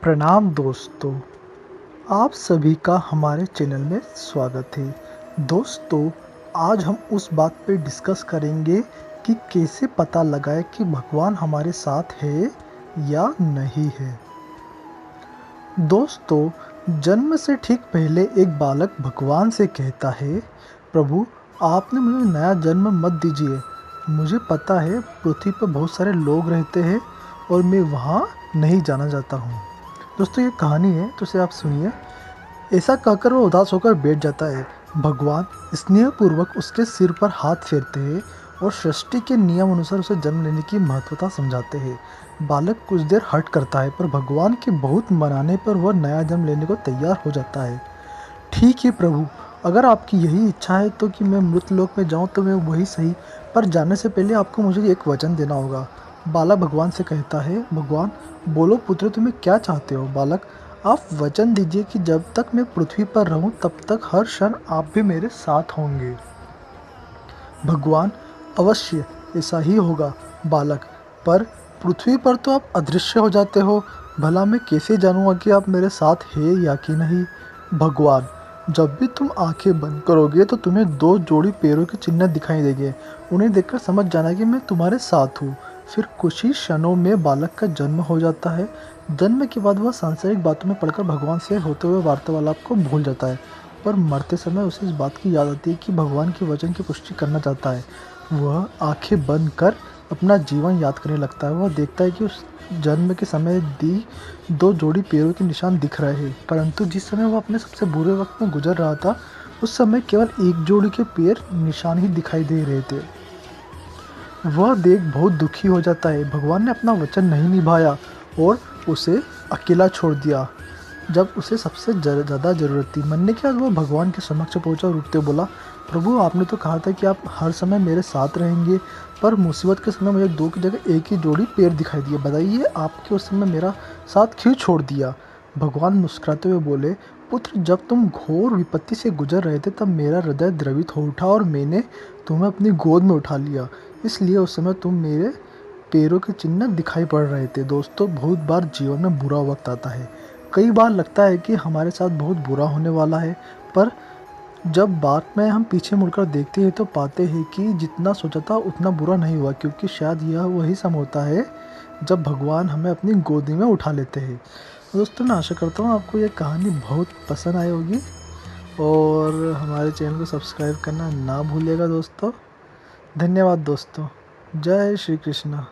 प्रणाम दोस्तों, आप सभी का हमारे चैनल में स्वागत है। दोस्तों, आज हम उस बात पे डिस्कस करेंगे कि कैसे पता लगाए कि भगवान हमारे साथ है या नहीं है। दोस्तों, जन्म से ठीक पहले एक बालक भगवान से कहता है, प्रभु आपने मुझे नया जन्म मत दीजिए। मुझे पता है पृथ्वी पर बहुत सारे लोग रहते हैं और मैं वहाँ नहीं जाना चाहता हूँ। दोस्तों, ये कहानी है तो इसे आप सुनिए। ऐसा कहकर वो उदास होकर बैठ जाता है। भगवान स्नेहपूर्वक उसके सिर पर हाथ फेरते हैं और सृष्टि के नियम अनुसार उसे जन्म लेने की महत्वता समझाते हैं। बालक कुछ देर हट करता है, पर भगवान के बहुत मनाने पर वह नया जन्म लेने को तैयार हो जाता है। ठीक है प्रभु, अगर आपकी यही इच्छा है तो कि मैं मृतलोक में जाऊं तो मैं वही सही, पर जाने से पहले आपको मुझे एक वचन देना होगा। बालक भगवान से कहता है, भगवान बोलो पुत्र, तुम्हें क्या चाहते हो। बालक, आप वचन दीजिए कि जब तक मैं पृथ्वी पर रहूं तब तक हर क्षण आप भी मेरे साथ होंगे। भगवान, अवश्य ऐसा ही होगा बालक, पर पृथ्वी पर तो आप अदृश्य हो जाते हो, भला मैं कैसे जानूंगा कि आप मेरे साथ हैं या कि नहीं। भगवान, जब भी तुम आंखें बंद करोगे तो तुम्हें दो जोड़ी पैरों के चिन्ह दिखाई देंगे। उन्हें देखकर समझ जाना कि मैं तुम्हारे साथ हूँ। फिर कुछ ही क्षणों में बालक का जन्म हो जाता है। जन्म के बाद वह सांसारिक बातों में पड़कर भगवान से होते हुए वार्तालाप को भूल जाता है, पर मरते समय उसे इस बात की याद आती है कि भगवान के वचन की पुष्टि करना चाहता है। वह आंखें बंद कर अपना जीवन याद करने लगता है। वह देखता है कि उस जन्म के समय दी दो जोड़ी पैरों के निशान दिख रहे हैं, परंतु जिस समय वह अपने सबसे बुरे वक्त में गुजर रहा था उस समय केवल एक जोड़ी के पैर निशान ही दिखाई दे रहे थे। वह देख बहुत दुखी हो जाता है। भगवान ने अपना वचन नहीं निभाया और उसे अकेला छोड़ दिया जब उसे सबसे ज़्यादा ज़रूरत थी। मरने के बाद वह भगवान के समक्ष पहुंचा और रुकते बोला, प्रभु आपने तो कहा था कि आप हर समय मेरे साथ रहेंगे, पर मुसीबत के समय मुझे दो की जगह एक ही जोड़ी पैर दिखाई दिए। बताइए आपके उस समय मेरा साथ क्यों छोड़ दिया। भगवान मुस्कुराते हुए बोले, पुत्र जब तुम घोर विपत्ति से गुजर रहे थे तब मेरा हृदय द्रवित हो उठा और मैंने तुम्हें अपनी गोद में उठा लिया, इसलिए उस समय तुम मेरे पैरों के चिन्ह दिखाई पड़ रहे थे। दोस्तों, बहुत बार जीवन में बुरा वक्त आता है। कई बार लगता है कि हमारे साथ बहुत बुरा होने वाला है, पर जब बाद में हम पीछे मुड़कर देखते हैं तो पाते हैं कि जितना सोचा था उतना बुरा नहीं हुआ, क्योंकि शायद यह वही समय होता है जब भगवान हमें अपनी गोदी में उठा लेते हैं। दोस्तों, मैं आशा करता हूँ आपको यह कहानी बहुत पसंद आई होगी और हमारे चैनल को सब्सक्राइब करना ना भूलिएगा दोस्तों। धन्यवाद दोस्तों। जय श्री कृष्ण।